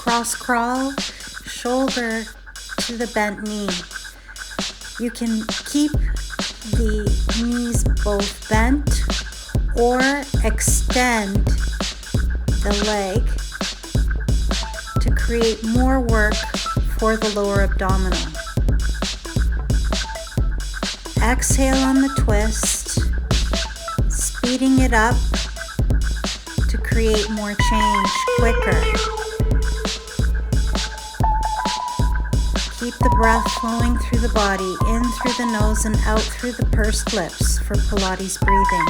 cross crawl, shoulder to the bent knee. You can keep the knees both bent or extend the leg to create more work for the lower abdominal. Exhale on the twist, speeding it up to create more change quicker. Keep the breath flowing through the body, in through the nose and out through the pursed lips for Pilates breathing.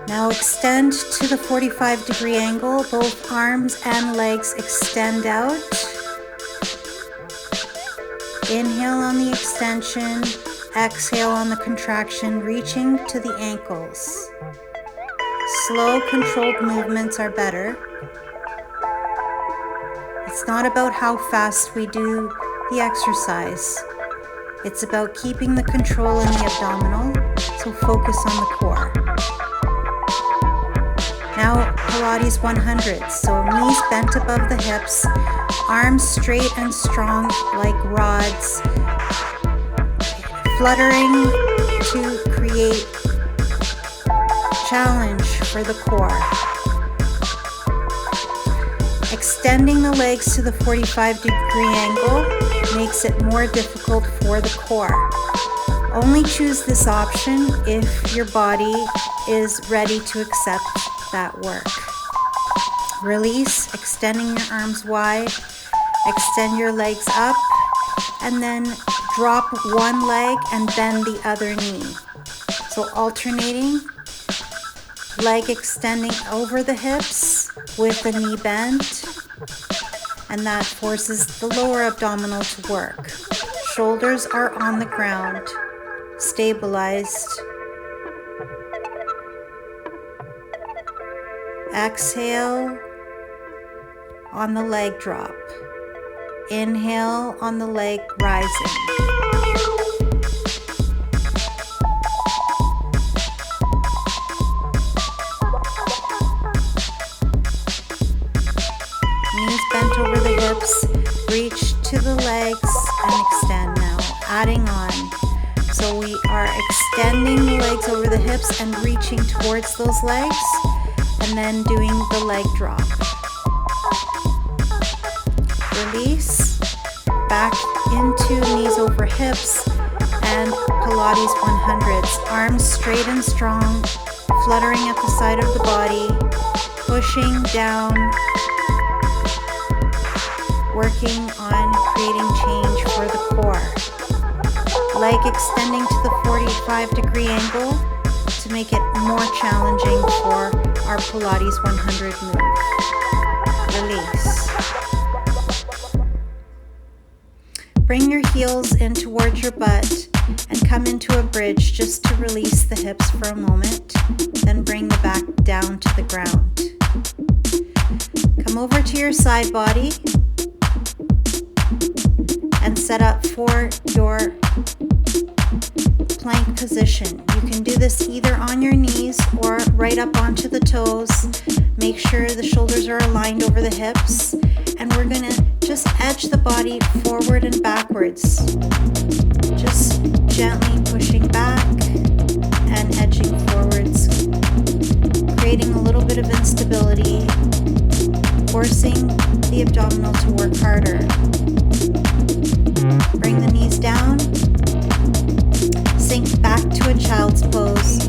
Now extend to the 45-degree angle. Both arms and legs extend out. Inhale on the extension, exhale on the contraction, reaching to the ankles. Slow, controlled movements are better. It's not about how fast we do the exercise. It's about keeping the control in the abdominal, so focus on the core. Now Pilates 100, so knees bent above the hips, arms straight and strong like rods, fluttering to create challenge for the core. Extending the legs to the 45-degree angle makes it more difficult for the core. Only choose this option if your body is ready to accept that work. Release, extending your arms wide, extend your legs up, and then drop one leg and bend the other knee. So alternating, leg extending over the hips with the knee bent, and that forces the lower abdominal to work. Shoulders are on the ground, stabilized. Exhale on the leg drop. Inhale on the leg rising. Knees bent over the hips, reach to the legs and extend now, adding on. So we are extending the legs over the hips and reaching towards those legs, and then doing the leg drop. Release, back into knees over hips and Pilates 100s. Arms straight and strong, fluttering at the side of the body, pushing down, working on creating change for the core. Leg extending to the 45-degree angle to make it more challenging for our Pilates 100 move. Release. Bring your heels in towards your butt and come into a bridge just to release the hips for a moment. Then bring the back down to the ground. Come over to your side body and set up for your plank position. You can do this either on your knees or right up onto the toes. Make sure the shoulders are aligned over the hips, and we're going to just edge the body forward and backwards. Just gently pushing back and edging forwards, creating a little bit of instability, forcing the abdominal to work harder. Bring the knees down. Sink back to a child's pose.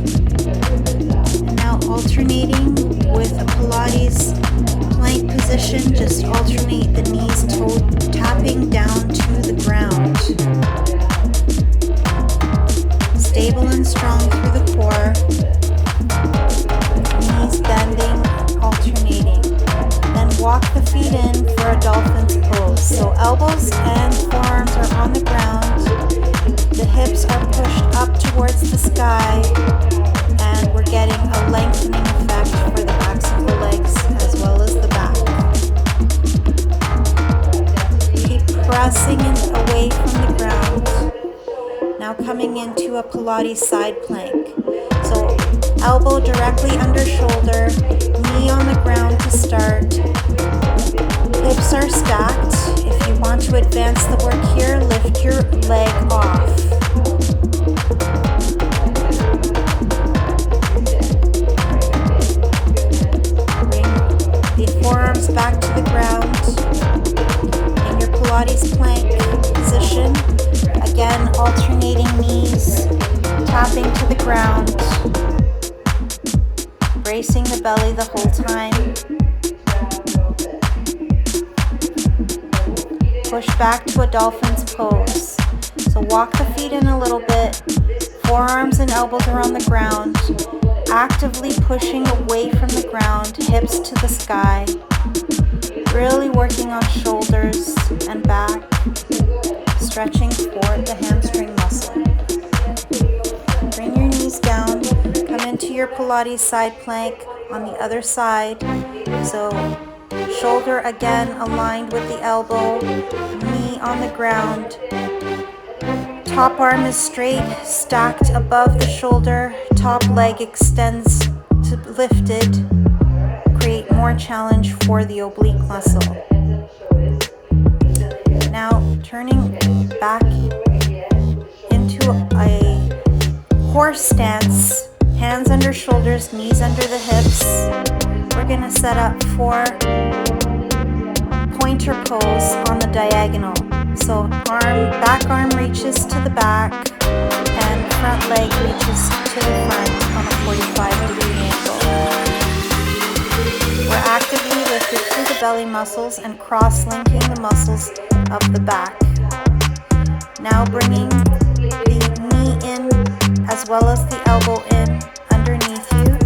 And now alternating with a Pilates plank position, just alternate the knees tapping down to the ground. Stable and strong through the core. Knees bending, alternating. Then walk the feet in for a dolphin's pose. So elbows and forearms are on the ground. The hips are pushed up towards the sky, and we're getting a lengthening effect for the backs of the legs as well as the back. coming into a Pilates side plank. So elbow directly under shoulder, knee on the ground to start. Hips are stacked. If you want to advance the work here, lift your leg off. Bring the forearms back to the ground in your Pilates plank position. Again, alternating knees, tapping to the ground, bracing the belly the whole time. Push back to a dolphin's pose. So walk the feet in a little bit. Forearms and elbows are on the ground. Actively pushing away from the ground, hips to the sky. Really working on shoulders and back. Stretching for the hamstring muscle. Bring your knees down. Come into your Pilates side plank on the other side. So shoulder again aligned with the elbow, knee on the ground. Top arm is straight, stacked above the shoulder. Top leg extends to lifted. Create more challenge for the oblique muscle. Now turning back into a horse stance, hands under shoulders, knees under the hips. We're going to set up for pointer pose on the diagonal. So back arm reaches to the back and front leg reaches to the front on a 45-degree angle. We're actively lifted through the belly muscles and cross-linking the muscles of the back. Now bringing the knee in as well as the elbow in underneath you.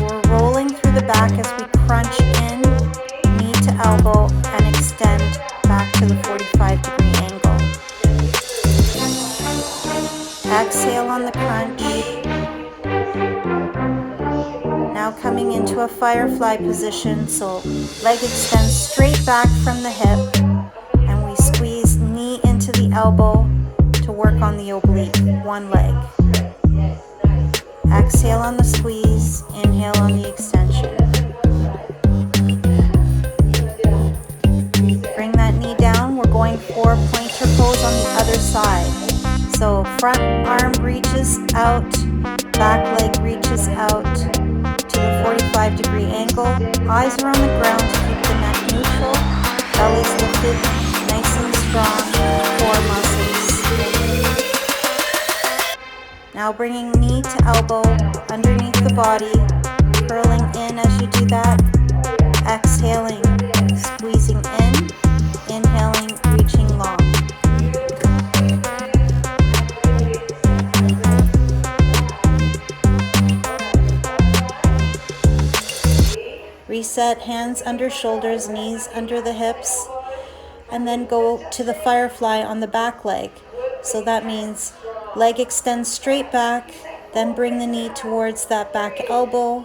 We're rolling through the back as we crunch in, knee to elbow, and extend back to the 45-degree angle. Exhale on the crunch. Now coming into a firefly position, so leg extends straight back from the hip, and we squeeze knee into the elbow to work on the oblique, one leg. Exhale on the squeeze, inhale on the extension. Bring that knee down. We're going for pointer pose on the other side. So front arm reaches out, back leg reaches out to the 45-degree angle. Eyes are on the ground to keep the neck neutral. Belly's lifted, nice and strong, core muscles. Now bringing knee to elbow underneath the body, curling in as you do that. Exhaling, squeezing in, inhaling, reaching long. Reset, hands under shoulders, knees under the hips, and then go to the firefly on the back leg. So that means leg extends straight back, then bring the knee towards that back elbow,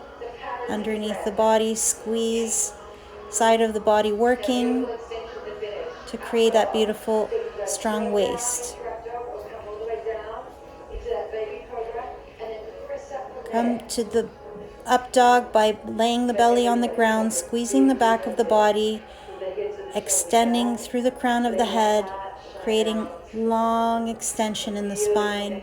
underneath the body, squeeze, side of the body working to create that beautiful, strong waist. Come to the up dog by laying the belly on the ground, squeezing the back of the body, extending through the crown of the head, creating long extension in the spine.